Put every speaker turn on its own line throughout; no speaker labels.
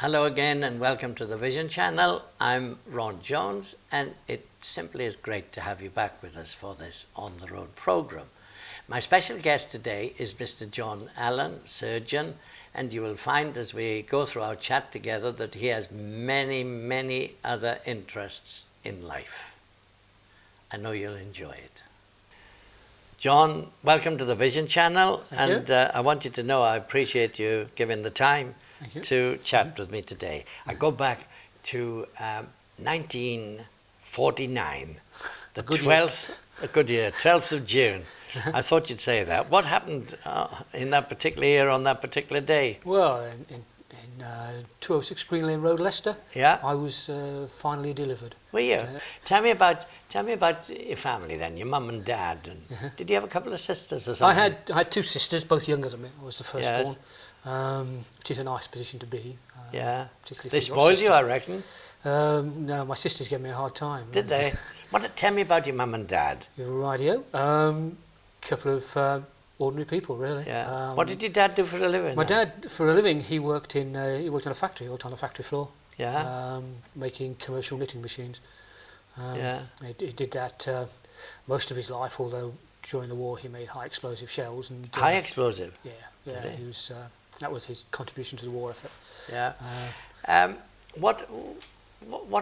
Hello again and welcome to the Vision Channel. I'm Ron Jones and it simply is great to have you back with us for this On the Road program. My special guest today is Mr. John Allen, surgeon, and you will find as we go through our chat together that he has many other interests in life. I know you'll enjoy it. John, welcome to the Vision Channel.
Thank you.
I want you to know I appreciate you giving the time to chat with me today. I go back to 1949, the 12th of June. I thought you'd say that. What happened in that particular year on that particular day?
Well, in 206 Green Lane Road, Leicester,
Yeah.
I was finally delivered.
Were you? Tell me about your family then, your mum and dad. And did you have a couple of sisters or something?
I had two sisters, both younger than me. I was the firstborn,
Yes.
which is a nice position to be.
Yeah.
Particularly
They
if you've got
spoiled you, I
sisters.
reckon.
No, my sisters gave me a hard time.
Did they? Tell me about your mum and dad.
You're rightio. Couple of ordinary people, really.
Yeah. What did your dad do for a living?
My
then?
dad, for a living, he worked in a factory. He worked on a factory floor.
Yeah.
Making commercial knitting machines.
Yeah.
He did that most of his life, although during the war he made high explosive shells. And
High explosive.
Yeah,
Did he?
he was. That was his contribution to the war effort.
Yeah. What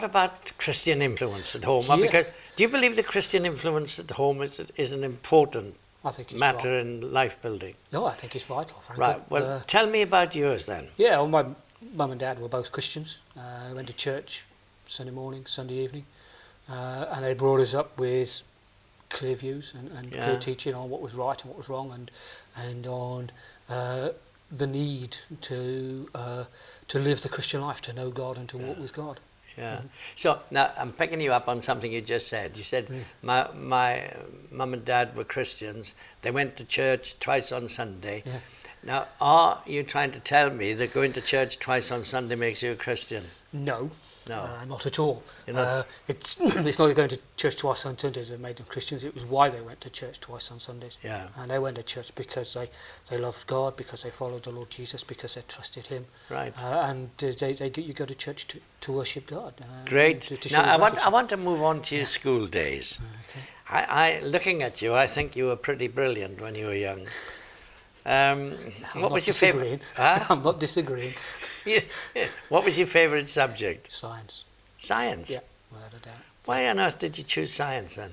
about Christian influence at home?
Yeah.
Because, do you believe the Christian influence at home is an important
I think it's
matter
vital.
in life building?
No, I think it's vital, frankly.
Right. Well, tell me about yours then.
Yeah, well, my mum and dad were both Christians. Went to church Sunday morning, Sunday evening, and they brought us up with clear views and clear teaching on what was right and what was wrong, and on the need to live the Christian life, to know God and to walk with God.
Yeah. So now I'm picking you up on something you just said. You said my mum and dad were Christians. They went to church twice on Sunday.
Yeah.
Now, are you trying to tell me that going to church twice on Sunday makes you a Christian?
No, not at all.
You're not-
It's it's not going to church twice on Sundays that made them Christians. It was why they went to church twice on Sundays.
Yeah.
And they went to church because they loved God, because they followed the Lord Jesus, because they trusted Him.
Right.
And you go to church to worship God.
Great.
To show
Now,
your
I
gratitude.
want to move on to your school days.
Okay.
I looking at you, I think you were pretty brilliant when you were young. What was your favourite?
I'm not disagreeing.
What was your favourite subject?
Science.
Science.
Yeah, without a doubt.
Why on earth did you choose science then?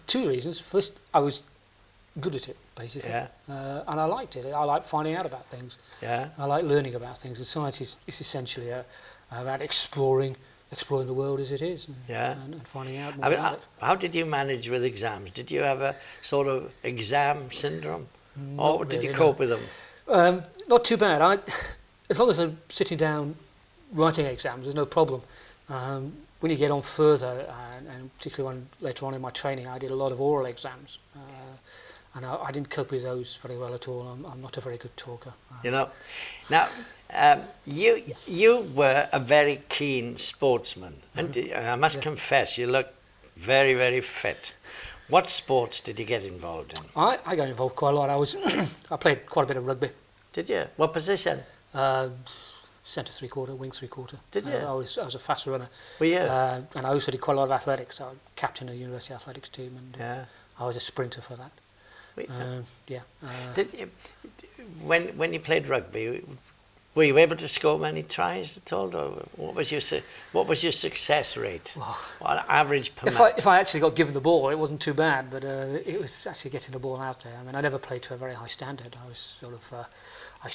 Two reasons. First, I was good at it, basically.
Yeah.
And I liked it. I like finding out about things.
Yeah.
I like learning about things. And science is essentially about exploring the world as it is. And finding out more about it.
How did you manage with exams? Did you have a sort of exam syndrome? Or did you
really,
cope with them?
Not too bad. As long as I'm sitting down writing exams, there's no problem. When you get on further, and particularly later on in my training, I did a lot of oral exams. And I didn't cope with those very well at all. I'm not a very good talker.
You know, now you were a very keen sportsman, and I must confess, you look very fit. What sports did you get involved in?
I got involved quite a lot. I played quite a bit of rugby.
Did you? What position?
Centre three-quarter, wing three-quarter.
Did you?
I was a fast runner.
Were you?
And I also did quite a lot of athletics. I was captain of the university athletics team, and
Yeah.
I was a sprinter for that. Yeah.
Did you, when you played rugby, were you able to score many tries at all? Or what was your success rate? On average per match?
If I actually got given the ball, it wasn't too bad, but it was actually getting the ball out there. I mean, I never played to a very high standard. I was sort of I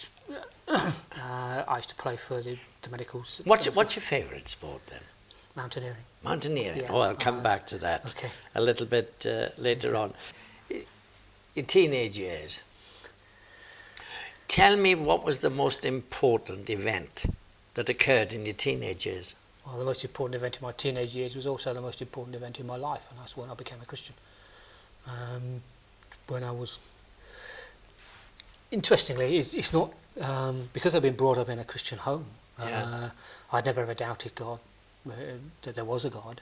used to play for the medicals.
What's your favourite sport then?
Mountaineering.
Mountaineering.
Yeah.
Oh, I'll come back to that
Okay.
a little bit later on. Your teenage years. Tell me what was the most important event that occurred in your teenage years?
Well, the most important event in my teenage years was also the most important event in my life, and that's when I became a Christian. When I was... Interestingly, it's not... because I've been brought up in a Christian home, I'd never ever doubted God, that there was a God,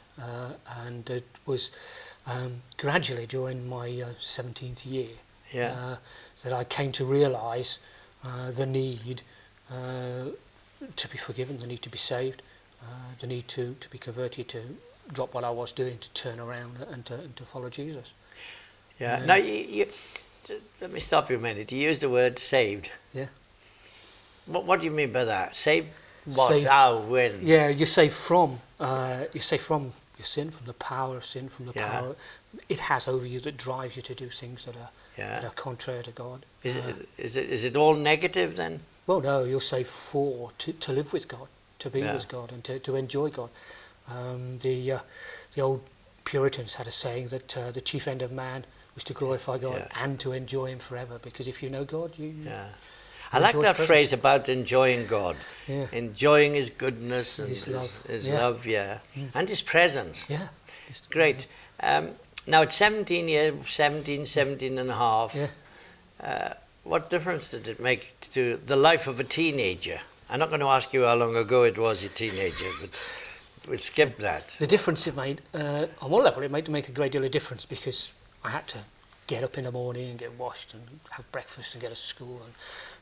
and it was gradually during my 17th year that I came to realise the need to be forgiven, the need to be saved, the need to be converted, to drop what I was doing, to turn around and to follow Jesus.
Yeah. Now, let me stop you a minute. You used the word saved.
Yeah.
What do you mean by that? Saved what?
Saved.
How? When?
Yeah, you're saved from your sin, from the power of sin, from the power it has over you that drives you to do things that are contrary to God.
Is it all negative then?
Well, no, you're saved to live with God, to be with God, and to enjoy God. The old Puritans had a saying that the chief end of man was to glorify God and to enjoy Him forever. Because if you know God, you
I like that phrase about enjoying God, enjoying His goodness and
His love,
and His presence.
Yeah,
Great. Now at 17 and a half, what difference did it make to the life of a teenager? I'm not going to ask you how long ago it was you're a teenager, but we'll skip that.
The difference it made, on one level, it made to make a great deal of difference, because I had to get up in the morning and get washed and have breakfast and get to school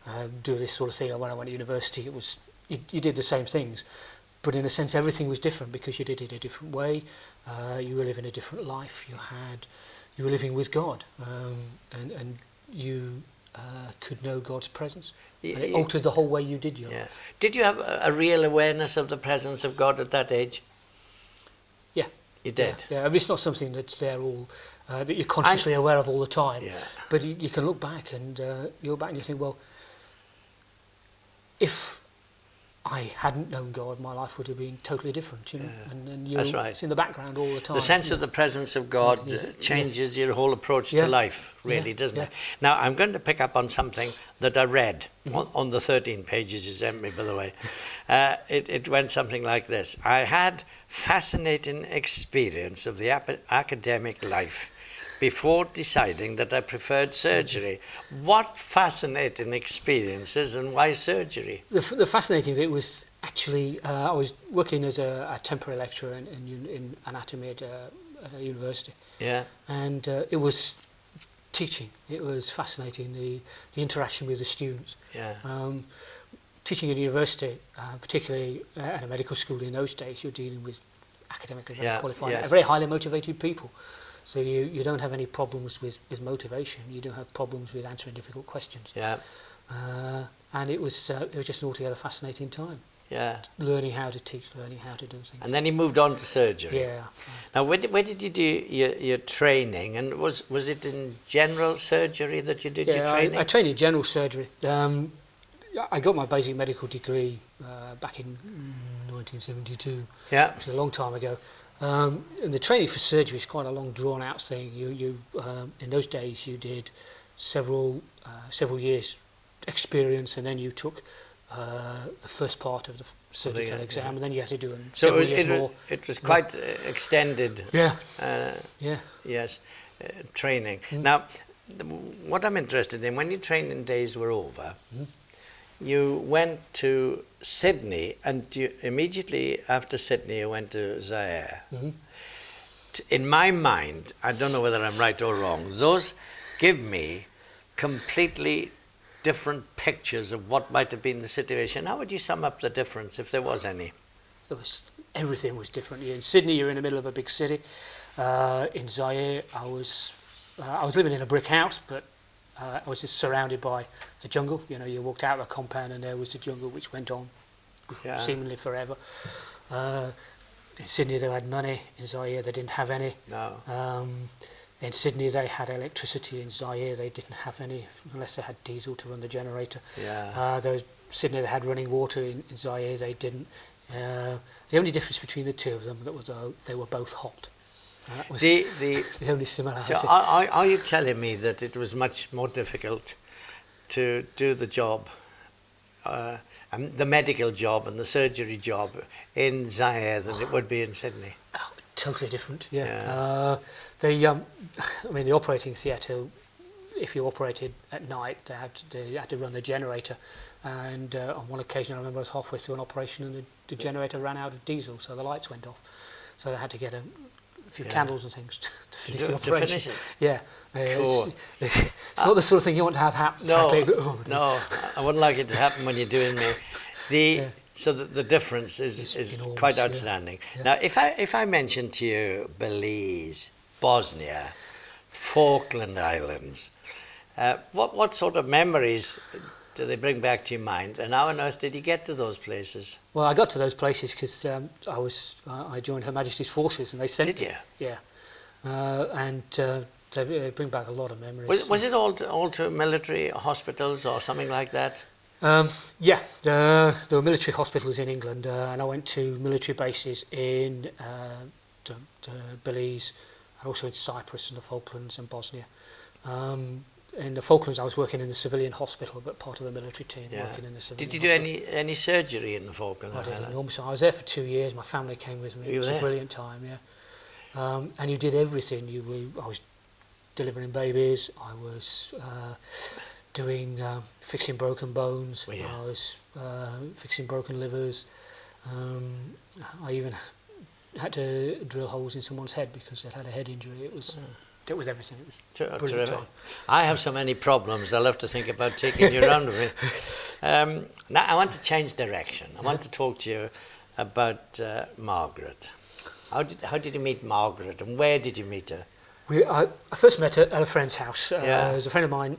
and do this sort of thing. When I went to university, it was you did the same things, but in a sense everything was different because you did it a different way. You were living a different life. You were living with God, and you could know God's presence. And it altered the whole way you did your life.
Did you have a real awareness of the presence of God at that age?
Yeah.
You did?
Yeah. I mean, it's not something that's there all, that you're consciously aware of all the time.
Yeah.
But you can look back and you look back and you think, well, if I hadn't known God, my life would have been totally different, you know. And
That's right.
It's in the background all the time.
The sense of the presence of God changes your whole approach to life, really, doesn't it? Now, I'm going to pick up on something that I read on the 13 pages you sent me, by the way. It went something like this. I had fascinating experience of the academic life before deciding that I preferred surgery. What fascinating experiences, and why surgery?
The fascinating bit was actually, I was working as a temporary lecturer in anatomy at a university. Yeah. And it was teaching. It was fascinating, the interaction with the students. Yeah. Teaching at a university, particularly at a medical school in those days, you're dealing with academically very qualified, very highly motivated people. So you don't have any problems with motivation. You don't have problems with answering difficult questions. Yeah. And it was just an altogether fascinating time. Yeah. Learning how to teach, learning how to do things.
And then you moved on to surgery.
Yeah.
Now, where did you do your training? And was it in general surgery that you did your training?
I trained in general surgery. I got my basic medical degree back in 1972. Yeah. Which is a long time ago. And the training for surgery is quite a long, drawn-out thing. You in those days you did several years experience, and then you took the first part of the surgical exam, and then you had to do several years more.
It was quite extended.
Yeah.
Yes, training. Now, what I'm interested in, when your training days were over, you went to Sydney, and immediately after Sydney you went to Zaire. In my mind, I don't know whether I'm right or wrong, those give me completely different pictures of what might have been the situation. How would you sum up the difference, if there was any?
Everything was different. In Sydney, you're in the middle of a big city. In Zaire, I was living in a brick house, but I was just surrounded by the jungle. You know, you walked out of a compound and there was the jungle, which went on seemingly forever. In Sydney they had money. In Zaire they didn't have any. No. In Sydney they had electricity. In Zaire they didn't have any, unless they had diesel to run the generator. Yeah. Sydney they had running water. In Zaire they didn't. The only difference between the two of them was they were both hot. That was the only similarity.
So are you telling me that it was much more difficult to do the job, the medical job and the surgery job in Zaire than it would be in Sydney?
Oh, totally different, yeah. The operating theatre, if you operated at night, they had to run the generator. And on one occasion I remember I was halfway through an operation and the generator ran out of diesel, so the lights went off. So they had to get a few candles and things to finish the operation.
To finish it?
Yeah.
Cool.
It's not the sort of thing you want to have happen.
No, I wouldn't like it to happen when you're doing me. So the difference
It's
is
enormous,
quite
yeah.
outstanding.
Yeah.
Now, if I mention to you Belize, Bosnia, Falkland Islands, what sort of memories do they bring back to your mind? And how on earth did you get to those places?
Well, I got to those places because I joined Her Majesty's Forces, and they sent
Did
me.
you?
Yeah, and they bring back a lot of memories.
Was it all to military hospitals or something like that?
Yeah, there were military hospitals in England, and I went to military bases in Belize, and also in Cyprus and the Falklands and Bosnia. In the Falklands, I was working in the civilian hospital, but part of the military team
Yeah.
working in the civilian.
Did you do
hospital.
any surgery in the Falkland
I did
Islands?
enormous. I was there for 2 years. My family came with me.
You
It was
were
a
there?
brilliant time. Yeah, and you did everything. I was delivering babies. I was doing fixing broken bones.
Oh, yeah.
I was fixing broken livers. I even had to drill holes in someone's head because they'd had a head injury. It was everything. It was brilliant
Terrific.
time.
I have so many problems. I'll have to think about taking you around with me. Now I want to change direction. I want to talk to you about Margaret. How did you meet Margaret, and where did you meet her?
I first met her at a friend's house.
Yeah.
There was a friend of mine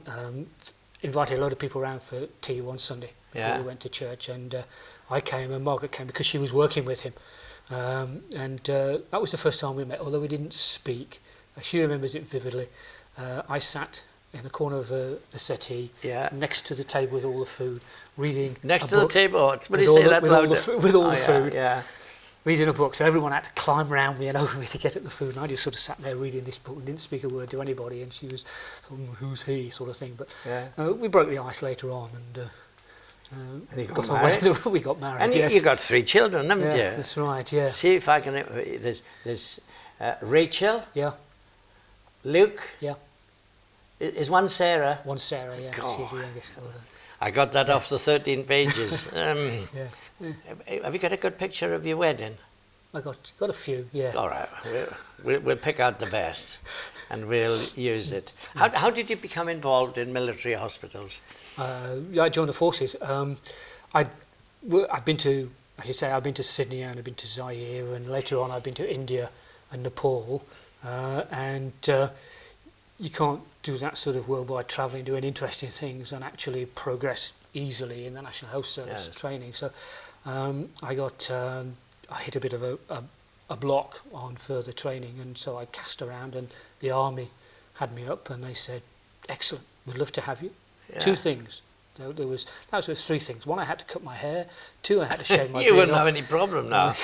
invited a load of people around for tea one Sunday before
Yeah.
we went to church, and I came and Margaret came because she was working with him. That was the first time we met, although we didn't speak. She remembers it vividly. I sat in the corner of the settee,
Yeah.
next to the table with all the food, reading
Next
a
to the
book,
table. What do
with
you
all
say
the-
that
with all the
louder?
fu- with all the
yeah,
food.
Yeah.
reading a book. So everyone had to climb around me and over me to get at the food, and I just sort of sat there reading this book and didn't speak a word to anybody, and she was, who's he, sort of thing. But
Yeah.
we broke the ice later on, and
And you got
got
married?
away. We got married,
And
yes.
you got 3 children, haven't
Yeah,
you?
that's right, yeah.
See if I can. There's Rachel,
Yeah,
Luke.
yeah.
Is one Sarah?
One Sarah, yeah.
God.
She's the youngest.
I got that off the 13 pages.
Yeah.
Have you got a good picture of your wedding?
I got a few, yeah.
All right, we'll pick out the best, and we'll use it. How did you become involved in military hospitals?
I joined the forces. I've been to, as you say, I've been to Sydney and I've been to Zaire, and later on I've been to India and Nepal, and you can't do that sort of worldwide travelling, doing interesting things, and actually progress easily in the National Health Service
Yes.
training. So I hit a bit of a block on further training, and so I cast around, and the Army had me up, and they said, "Excellent, we'd love to have you."
Yeah.
2 things. That was 3 things. 1, I had to cut my hair. 2, I had to shave my
You
beard
wouldn't
off.
have any problem now.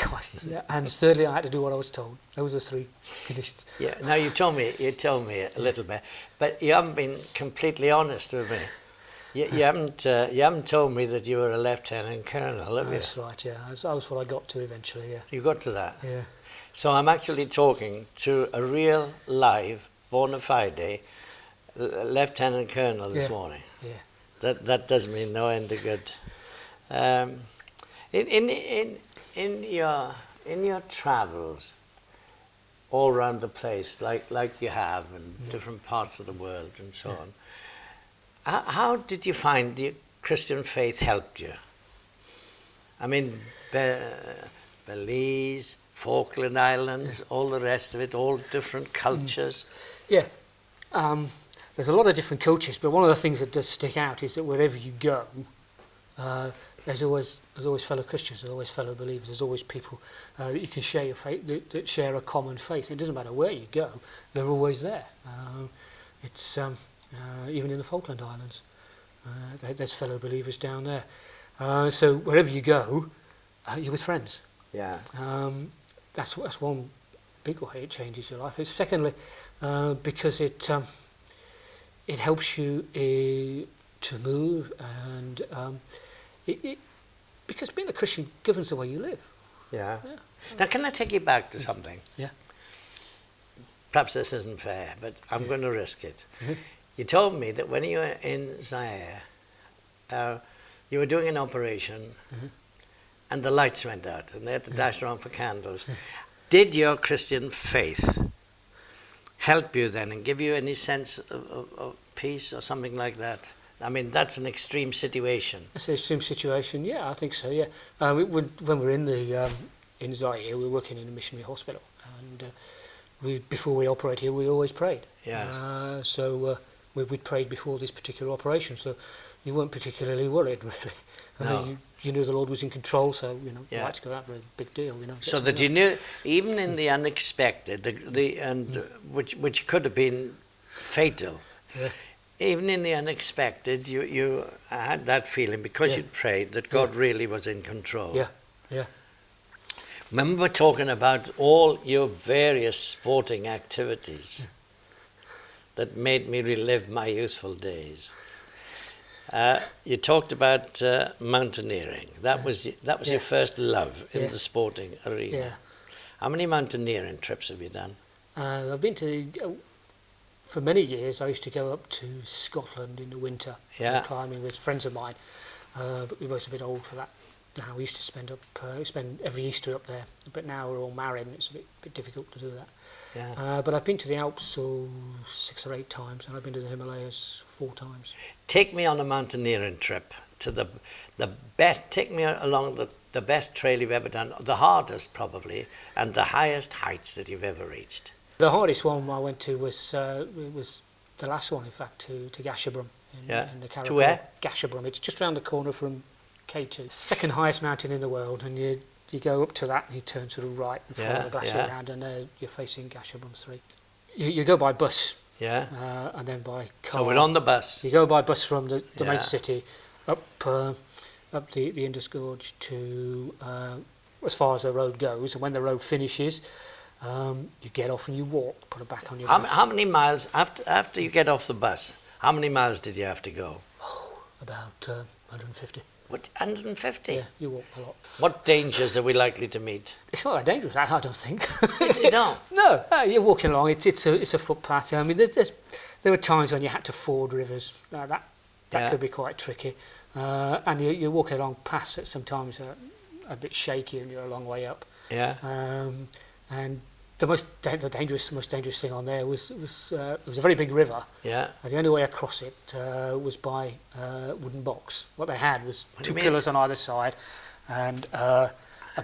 Yeah, and thirdly, I had to do what I was told. Those are 3 conditions.
Yeah. Now you told me a little bit, but you haven't been completely honest with me. You haven't told me that you were a lieutenant colonel, have you?
That's right. Yeah, that was what I got to eventually. Yeah.
You got to that.
Yeah.
So I'm actually talking to a real, live, bona fide lieutenant colonel this
Yeah.
morning.
Yeah.
That does me no end of good. In your travels all around the place, like you have in different parts of the world and so on, how did you find the Christian faith helped you? I mean, Belize, Falkland Islands, all the rest of it, all different cultures.
Yeah. There's a lot of different cultures, but one of the things that does stick out is that wherever you go, there's always fellow Christians, there's always fellow believers, there's always people that you can share your faith, that share a common faith. It doesn't matter where you go, they're always there. It's even in the Falkland Islands, there's fellow believers down there. So wherever you go, you're with friends.
Yeah.
That's one big way it changes your life. Secondly, because it helps you to move, and because being a Christian governs the way you live.
Yeah.
Yeah.
Now, can I take you back to something?
Yeah.
Perhaps this isn't fair, but I'm going to risk it.
Mhm.
You told me that when you were in Zaire, you were doing an operation, and the lights went out, and they had to dash around for candles. Did your Christian faith help you then and give you any sense of peace or something like that? I mean, that's an extreme situation.
It's an extreme situation. Yeah, I think so. Yeah, when we were in Zaire, we were working in a missionary hospital, and before we operated here, we always prayed.
Yes.
We'd prayed before this particular operation, so you weren't particularly worried, really.
No.
You knew the Lord was in control, so
Yeah.
lights go out, a big deal,
So that you knew, even in the unexpected, which could have been fatal,
Yeah.
even in the unexpected, you had that feeling because
Yeah.
you'd prayed that God really was in control.
Yeah, yeah.
Remember talking about all your various sporting activities that made me relive my youthful days. You talked about mountaineering. That was your first love in
Yeah.
the sporting arena.
Yeah.
How many mountaineering trips have you done?
I've been to, for many years, I used to go up to Scotland in the winter,
Yeah.
climbing with friends of mine, but we're both a bit old for that now. We used to spend every Easter up there, but now we're all married and it's a bit difficult to do that.
Yeah.
But I've been to the Alps 6 or 8 times, and I've been to the Himalayas 4 times.
Take me on a mountaineering trip to the best. Take me along the best trail you've ever done, the hardest probably, and the highest heights that you've ever reached.
The hardest one I went to was the last one, in fact, to Gasherbrum in the Carrick.
To where?
Gasherbrum. It's just round the corner from K2. Second highest mountain in the world, and you go up to that and you turn sort of right and follow the glacier around, and you're facing Gasherbrum 3. You go by bus, and then by car.
So we're on the bus.
You go by bus from the
Yeah.
main city up the Indus Gorge to as far as the road goes, and when the road finishes, you get off and you walk, put it back on your back.
How many miles after you get off the bus? How many miles did you have to go?
About 150.
What, 150?
Yeah, you walk a lot.
What dangers are we likely to meet?
It's not that dangerous, I don't think.
You don't?
No, you're walking along. It's a footpath. I mean, there were times when you had to ford rivers. That could be quite tricky. And you're walking along paths that sometimes are a bit shaky, and you're a long way up.
Yeah.
And the most dangerous thing on there was it was a very big river.
Yeah.
And the only way across it was by a wooden box. What they had was
What do
2
you
pillars on either side, and a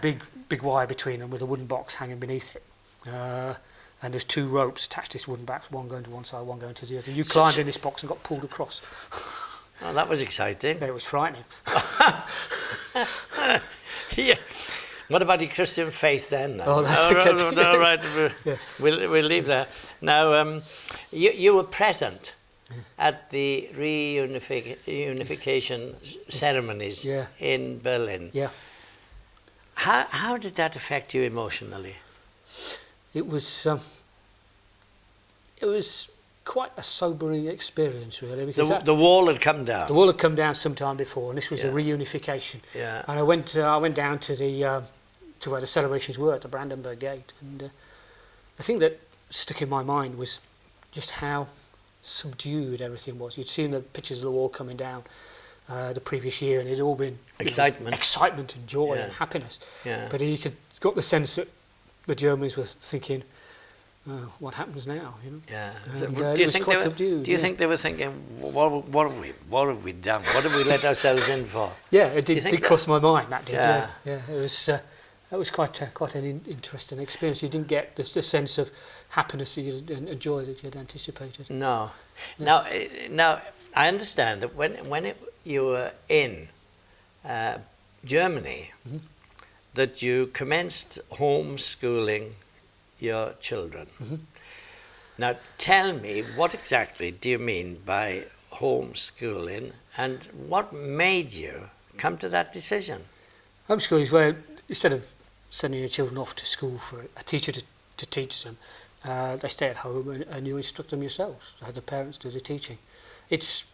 big wire between them with a wooden box hanging beneath it. And there's 2 ropes attached to this wooden box, one going to one side, one going to the other. You climbed in this box and got pulled across.
Oh, that was exciting.
It was frightening.
Yeah. What about your Christian faith then?
Oh, that's
right, all right. We'll leave that. Now, you were present at the reunification ceremonies in Berlin.
Yeah.
How did that affect you emotionally?
It was quite a sobering experience, really, because
The wall had come down.
the wall had come down some time before, and this was a
Yeah.
reunification.
Yeah.
And I went down to to where the celebrations were at the Brandenburg Gate, and the thing that stuck in my mind was just how subdued everything was. You'd seen the pictures of the wall coming down the previous year, and it had all been excitement and joy and happiness.
Yeah.
But you got the sense that the Germans were thinking, what happens now?
Yeah.
And,
Do
it
you
was
think
quite subdued.
Do you think they were thinking, what have we done? What have we let ourselves in for?
Yeah, it
Do you
did
think
cross my mind. That did.
Yeah.
Yeah. It was. That was quite an interesting experience. You didn't get the sense of happiness and joy that you had anticipated.
No.
Yeah.
Now, I understand that when you were in Germany, that you commenced homeschooling your children. Now, tell me, what exactly do you mean by homeschooling, and what made you come to that decision?
Homeschooling is where, instead of sending your children off to school for a teacher to teach them, they stay at home and you instruct them yourselves. Have the parents do the teaching. It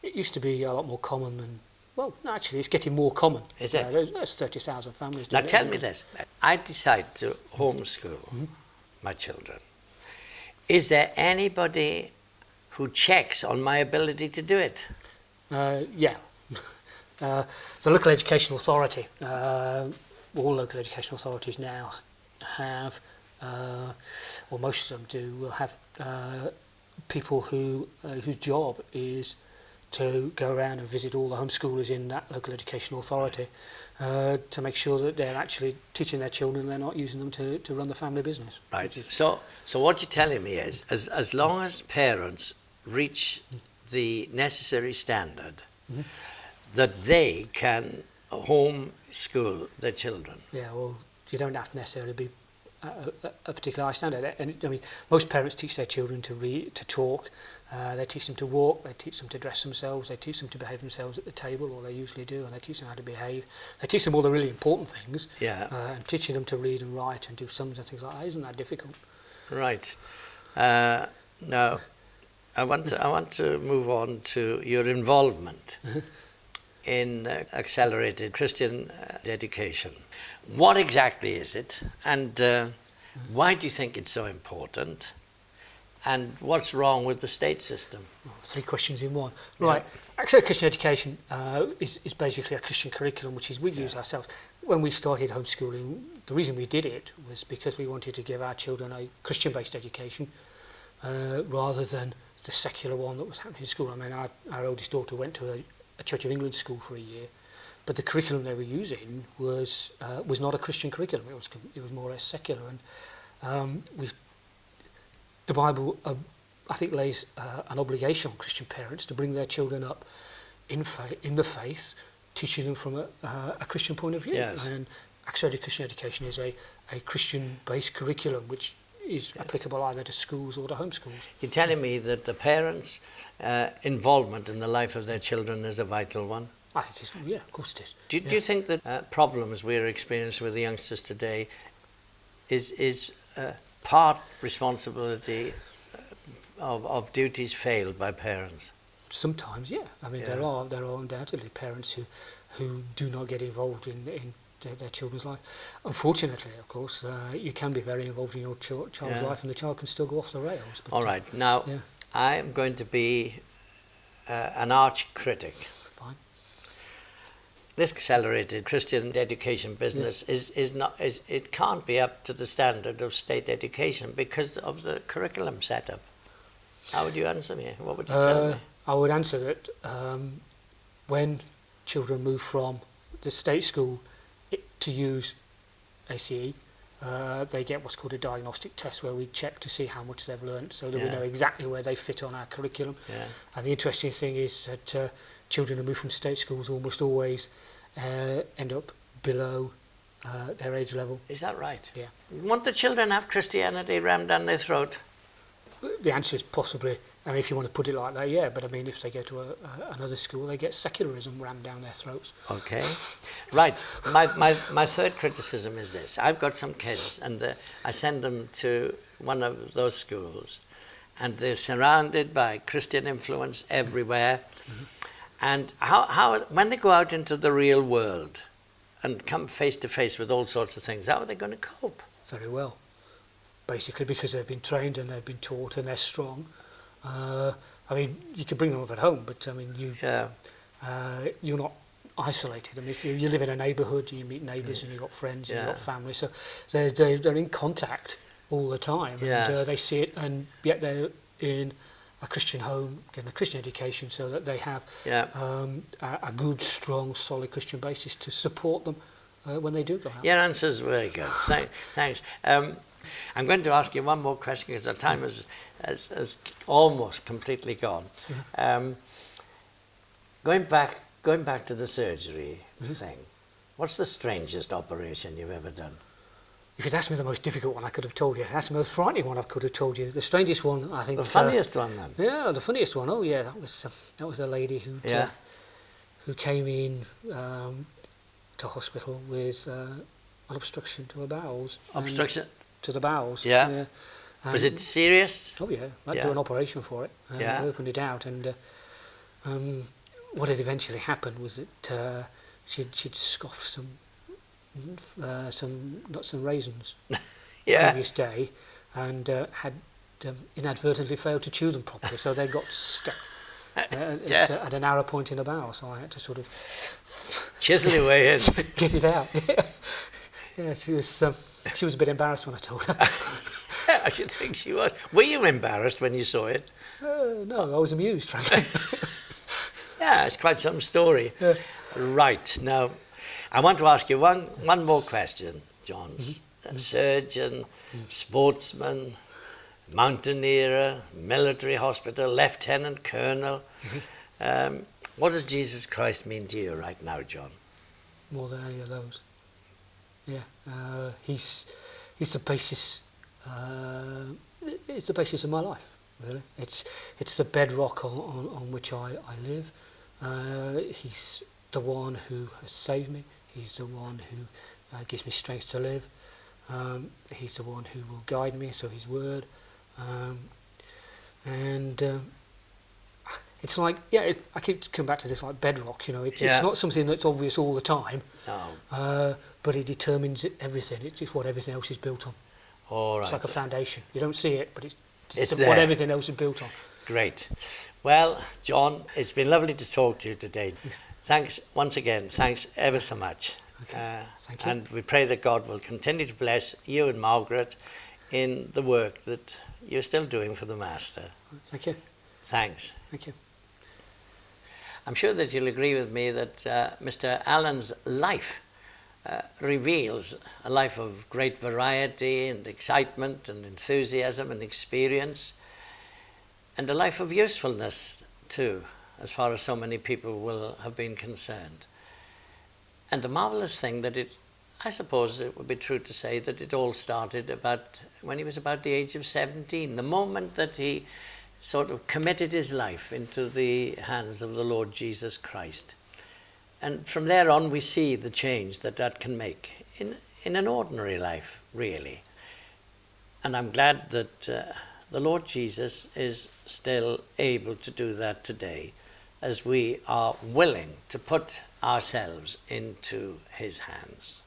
used to be a lot more common, and well, no, actually, it's getting more common.
Is it?
There's 30,000 families doing
Now,
it.
tell me this. I decide to homeschool my children. Is there anybody who checks on my ability to do it?
Yeah. The local education authority, all local education authorities now have, or most of them do, will have people whose job is to go around and visit all the homeschoolers in that local educational authority to make sure that they're actually teaching their children, they're not using them to run the family business.
Right. So what you're telling me is, as long as parents reach the necessary standard, that they can homeschool their children.
Yeah, well, you don't have to necessarily be a particular high standard. And I mean, most parents teach their children to read, to talk. They teach them to walk. They teach them to dress themselves. They teach them to behave themselves at the table, or they usually do. And they teach them how to behave. They teach them all the really important things.
Yeah.
And teaching them to read and write and do sums and things like that isn't that difficult.
Right. Now, I want to move on to your involvement in accelerated Christian education. What exactly is it, and why do you think it's so important, and what's wrong with the state system?
Well, 3 questions in one. Right. Accelerated Christian education is basically a Christian curriculum, which is we use ourselves. When we started homeschooling, the reason we did it was because we wanted to give our children a Christian-based education rather than the secular one that was happening in school. I mean, our oldest daughter went to a Church of England school for a year, but the curriculum they were using was not a Christian curriculum. It was more or less secular, and the Bible, I think, lays an obligation on Christian parents to bring their children up in the faith, teaching them from a Christian point of view.
Yes.
And accelerated Christian education is a Christian-based curriculum which is applicable either to schools or to homeschools.
You're telling me that the parents' involvement in the life of their children is a vital one?
I think it's, yeah, of course it is.
Do you think that problems we're experiencing with the youngsters today is part responsibility of duties failed by parents?
Sometimes, yeah. I mean, there are undoubtedly parents who do not get involved in their children's life. Unfortunately, of course, you can be very involved in your child's life, and the child can still go off the rails. But,
all right. Now, I'm going to be an arch critic.
Fine.
This accelerated Christian education business it can't be up to the standard of state education because of the curriculum setup. How would you answer me? What would you tell me?
I would answer that when children move from the state school to use ACE, they get what's called a diagnostic test where we check to see how much they've learned so that we know exactly where they fit on our curriculum.
Yeah.
And the interesting thing is that children who move from state schools almost always end up below their age level.
Is that right?
Yeah.
Want the children to have Christianity rammed down their throat?
The answer is possibly, I mean, if you want to put it like that, yeah, but I mean, if they go to another school, they get secularism rammed down their throats.
Okay. Right. My third criticism is this. I've got some kids, and I send them to one of those schools, and they're surrounded by Christian influence everywhere. And how when they go out into the real world and come face to face with all sorts of things, how are they going to cope?
Very well. Basically, because they've been trained and they've been taught and they're strong. I mean, you could bring them up at home, but I mean, you're not isolated. I mean, you live in a neighbourhood, you meet neighbours, and you've got friends, and you've got family, so they're in contact all the time, and they see it, and yet they're in a Christian home, getting a Christian education, so that they have a good, strong, solid Christian basis to support them when they do go out.
Your answer's very good. Thanks. I'm going to ask you one more question because our time has almost completely gone. Going back to the surgery thing, what's the strangest operation you've ever done?
If you'd asked me the most difficult one, I could have told you. If you'd asked me the most frightening one, I could have told you. The strangest one, I think.
The funniest one, then.
Yeah, the funniest one. Oh, yeah, that was a lady who came in to hospital with an obstruction to her bowels.
Obstruction
to the bowels.
Yeah. Was it serious?
Oh yeah, I had to do an operation for it. I opened it out, and what had eventually happened was that she'd scoffed some nuts and raisins the previous day, and had inadvertently failed to chew them properly, so they got stuck at a narrow point in the bowel. So I had to sort of
chisel your way in,
get it out. Yeah, she was a bit embarrassed when I told her.
I should think she was. Were you embarrassed when you saw it?
No, I was amused, frankly.
Yeah, it's quite some story.
Yeah.
Right, now, I want to ask you one more question, Johns. A surgeon, sportsman, mountaineer, military hospital, lieutenant colonel. What does Jesus Christ mean to you right now, John?
More than any of those. Yeah, he's the basis. It's the basis of my life. Really, it's the bedrock on which I live. He's the one who has saved me. He's the one who gives me strength to live. He's the one who will guide me through His Word. It's like, I keep coming back to this, like bedrock, it's not something that's obvious all the time, but it determines everything. It's what everything else is built on.
All right.
It's like a foundation. You don't see it, but it's what
there.
everything else is built on.
Great. Well, John, it's been lovely to talk to you today. Thanks once again. Thanks ever so much.
Okay. Thank you.
And we pray that God will continue to bless you and Margaret in the work that you're still doing for the Master.
Thank you.
Thanks.
Thank you.
I'm sure that you'll agree with me that Mr. Allen's life reveals a life of great variety and excitement and enthusiasm and experience, and a life of usefulness too, as far as so many people will have been concerned. And the marvellous thing that I suppose it would be true to say that it all started when he was about the age of 17, the moment that he sort of committed his life into the hands of the Lord Jesus Christ. And from there on we see the change that can make in an ordinary life, really. And I'm glad that the Lord Jesus is still able to do that today, as we are willing to put ourselves into His hands.